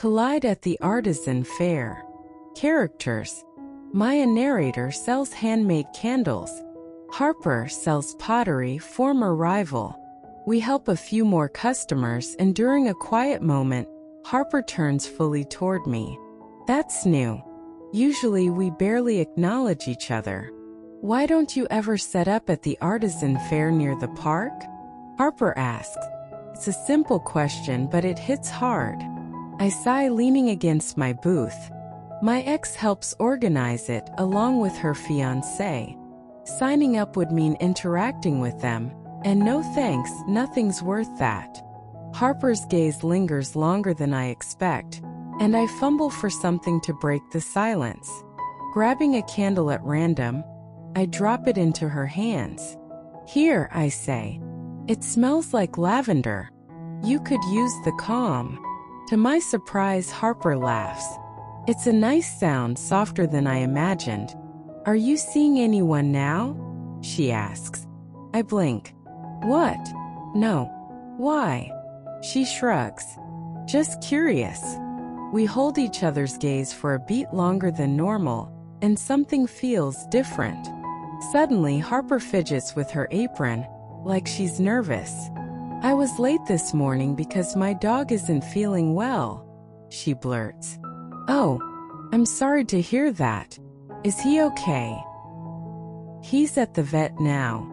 collide at the Artisan fair. Characters. Maya narrator sells handmade candles. Harper sells pottery, former rival. We help a few more customers, and during a quiet moment, Harper turns fully toward me. That's new. Usually we barely acknowledge each other. Why don't you ever set up at the Artisan fair near the park? Harper asks. It's a simple question, but it hits hard. I sigh, leaning against my booth. My ex helps organize it, along with her fiancé. Signing up would mean interacting with them, and no thanks, nothing's worth that. Harper's gaze lingers longer than I expect, and I fumble for something to break the silence. Grabbing a candle at random, I drop it into her hands. Here, I say. It smells like lavender. You could use the calm. To my surprise, Harper laughs. It's a nice sound, softer than I imagined. Are you seeing anyone now? She asks. I blink. What? No. Why? She shrugs. Just curious. We hold each other's gaze for a beat longer than normal, and something feels different. Suddenly, Harper fidgets with her apron, like she's nervous. I was late this morning because my dog isn't feeling well, she blurts. Oh, I'm sorry to hear that. Is he okay? He's at the vet now.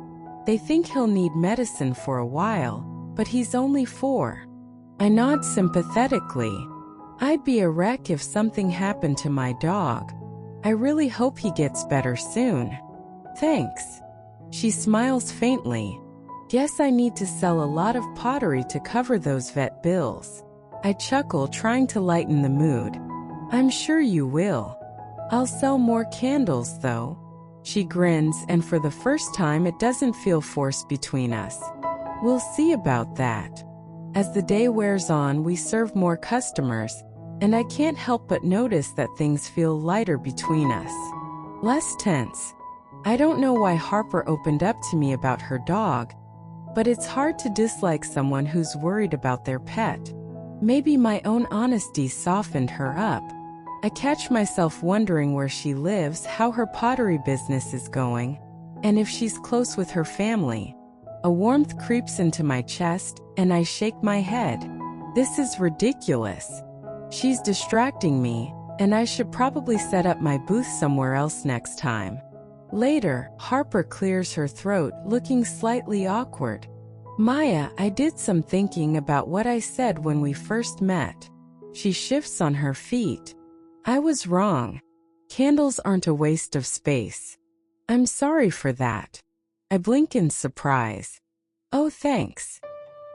They think he'll need medicine for a while, but he's only 4. I nod sympathetically. I'd be a wreck if something happened to my dog. I really hope he gets better soon. Thanks. She smiles faintly. Guess I need to sell a lot of pottery to cover those vet bills. I chuckle, trying to lighten the mood. I'm sure you will. I'll sell more candles, though. She grins, and for the first time it doesn't feel forced between us. We'll see about that. As the day wears on, we serve more customers, and I can't help but notice that things feel lighter between us. Less tense. I don't know why Harper opened up to me about her dog, but it's hard to dislike someone who's worried about their pet. Maybe my own honesty softened her up. I catch myself wondering where she lives, how her pottery business is going, and if she's close with her family. A warmth creeps into my chest, and I shake my head. This is ridiculous. She's distracting me, and I should probably set up my booth somewhere else next time. Later, Harper clears her throat, looking slightly awkward. Maya, I did some thinking about what I said when we first met. She shifts on her feet. I was wrong. Candles aren't a waste of space. I'm sorry for that. I blink in surprise. Oh, thanks.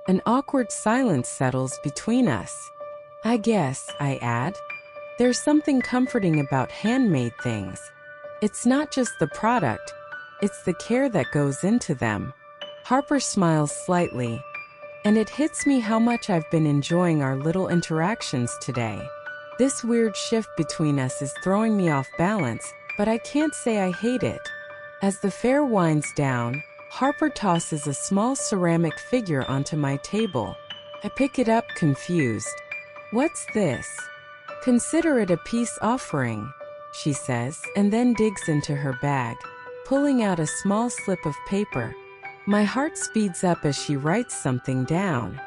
An awkward silence settles between us. I guess, I add. There's something comforting about handmade things. It's not just the product, it's the care that goes into them. Harper smiles slightly, and it hits me how much I've been enjoying our little interactions today. This weird shift between us is throwing me off balance, but I can't say I hate it. As the fair winds down, Harper tosses a small ceramic figure onto my table. I pick it up, confused. What's this? Consider it a peace offering, she says, and then digs into her bag, pulling out a small slip of paper. My heart speeds up as she writes something down.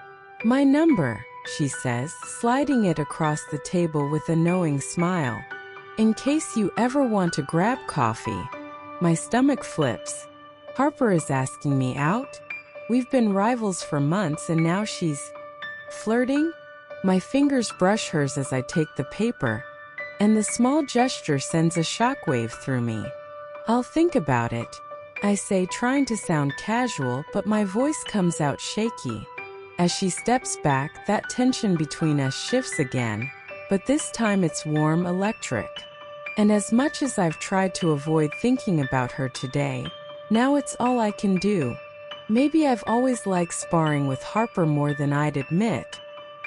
My number, she says, sliding it across the table with a knowing smile. In case you ever want to grab coffee. My stomach flips. Harper is asking me out? We've been rivals for months and now she's flirting? My fingers brush hers as I take the paper, and the small gesture sends a shockwave through me. I'll think about it, I say, trying to sound casual, but my voice comes out shaky. As she steps back, that tension between us shifts again, but this time it's warm, electric. And as much as I've tried to avoid thinking about her today, now it's all I can do. Maybe I've always liked sparring with Harper more than I'd admit.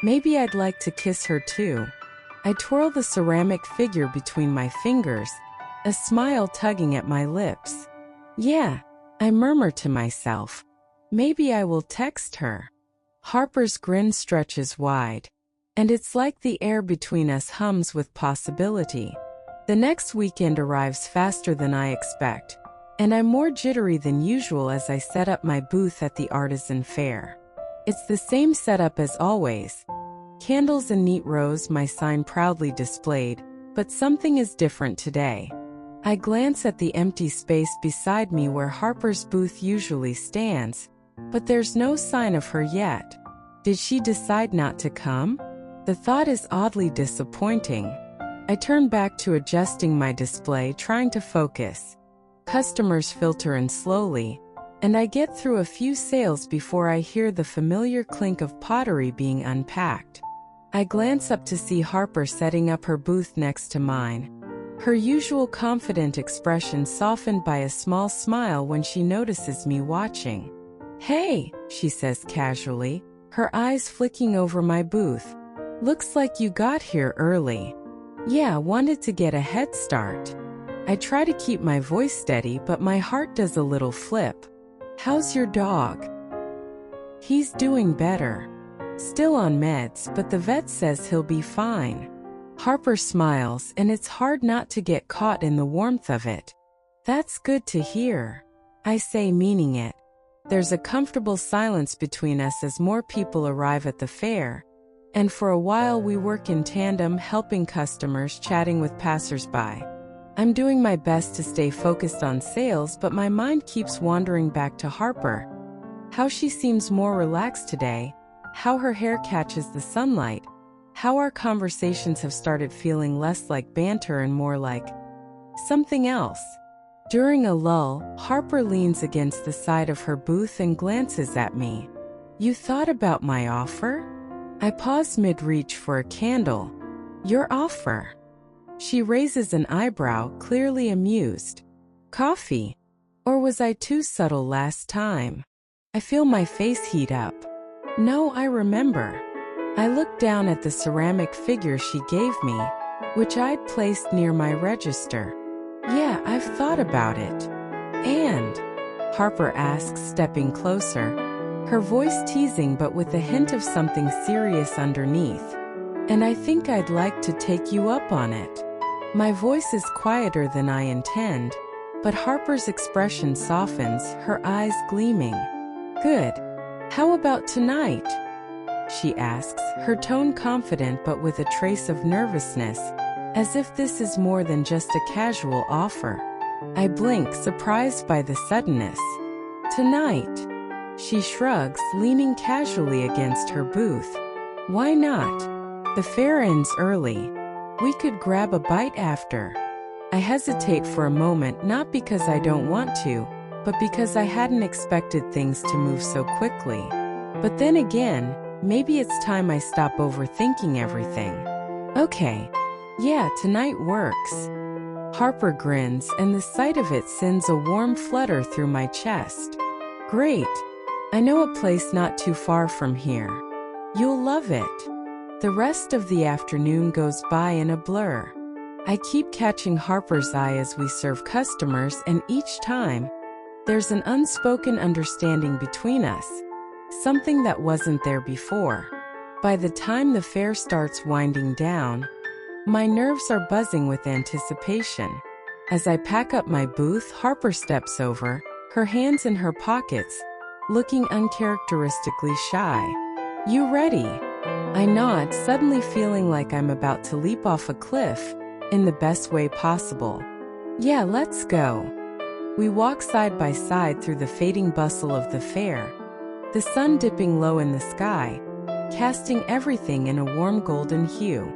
Maybe I'd like to kiss her too. I twirl the ceramic figure between my fingers, a smile tugging at my lips. Yeah, I murmur to myself. Maybe I will text her. Harper's grin stretches wide. And it's like the air between us hums with possibility. The next weekend arrives faster than I expect, and I'm more jittery than usual as I set up my booth at the Artisan fair. It's the same setup as always. Candles in neat rows, my sign proudly displayed, but something is different today. I glance at the empty space beside me where Harper's booth usually stands, but there's no sign of her yet. Did she decide not to come? The thought is oddly disappointing. I turn back to adjusting my display, trying to focus. Customers filter in slowly, and I get through a few sales before I hear the familiar clink of pottery being unpacked. I glance up to see Harper setting up her booth next to mine. Her usual confident expression softened by a small smile when she notices me watching. "Hey," she says casually, her eyes flicking over my booth. "Looks like you got here early." "Yeah, wanted to get a head start." I try to keep my voice steady, but my heart does a little flip. "How's your dog?" "He's doing better. Still on meds, but the vet says he'll be fine." Harper smiles, and it's hard not to get caught in the warmth of it. "That's good to hear," I say, meaning it. There's a comfortable silence between us as more people arrive at the fair, and for a while we work in tandem, helping customers, chatting with passersby. I'm doing my best to stay focused on sales, but my mind keeps wandering back to Harper. How she seems more relaxed today, how her hair catches the sunlight, how our conversations have started feeling less like banter and more like something else. During a lull, Harper leans against the side of her booth and glances at me. "You thought about my offer?" I pause mid-reach for a candle. "Your offer?" She raises an eyebrow, clearly amused. "Coffee? Or was I too subtle last time?" I feel my face heat up. "No, I remember." I look down at the ceramic figure she gave me, which I'd placed near my register. "Yeah, I've thought about it." "And?" Harper asks, stepping closer, her voice teasing but with a hint of something serious underneath. "And I think I'd like to take you up on it." My voice is quieter than I intend, but Harper's expression softens, her eyes gleaming. "Good. How about tonight?" she asks, her tone confident but with a trace of nervousness, as if this is more than just a casual offer. I blink, surprised by the suddenness. "Tonight?" She shrugs, leaning casually against her booth. "Why not? The fair ends early. We could grab a bite after." I hesitate for a moment, not because I don't want to, but because I hadn't expected things to move so quickly. But then again, maybe it's time I stop overthinking everything. "Okay. Yeah, tonight works." Harper grins, and the sight of it sends a warm flutter through my chest. "Great. I know a place not too far from here. You'll love it." The rest of the afternoon goes by in a blur. I keep catching Harper's eye as we serve customers, and each time, there's an unspoken understanding between us, something that wasn't there before. By the time the fair starts winding down, my nerves are buzzing with anticipation. As I pack up my booth, Harper steps over, her hands in her pockets, looking uncharacteristically shy. "You ready?" I nod, suddenly feeling like I'm about to leap off a cliff, in the best way possible. "Yeah, let's go." We walk side by side through the fading bustle of the fair, the sun dipping low in the sky, casting everything in a warm golden hue.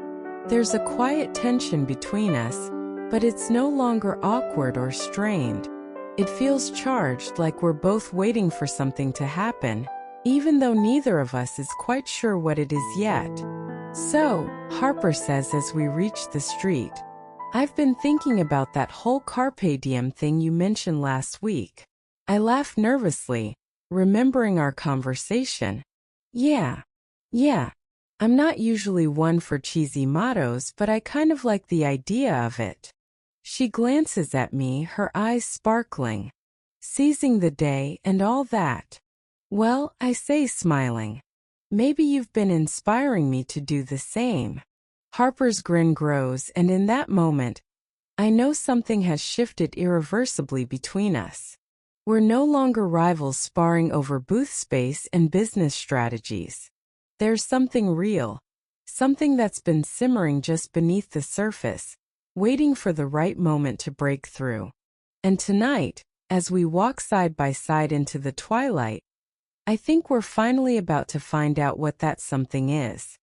There's a quiet tension between us, but it's no longer awkward or strained. It feels charged, like we're both waiting for something to happen, even though neither of us is quite sure what it is yet. "So," Harper says as we reach the street, "I've been thinking about that whole carpe diem thing you mentioned last week." I laugh nervously, remembering our conversation. Yeah. I'm not usually one for cheesy mottos, but I kind of like the idea of it." She glances at me, her eyes sparkling. "Seizing the day and all that." "Well," I say, smiling, Maybe you've been inspiring me to do the same. Harper's grin grows, and in that moment, I know something has shifted irreversibly between us. We're no longer rivals sparring over booth space and business strategies. There's something real, something that's been simmering just beneath the surface, waiting for the right moment to break through. And tonight, as we walk side by side into the twilight, I think we're finally about to find out what that something is.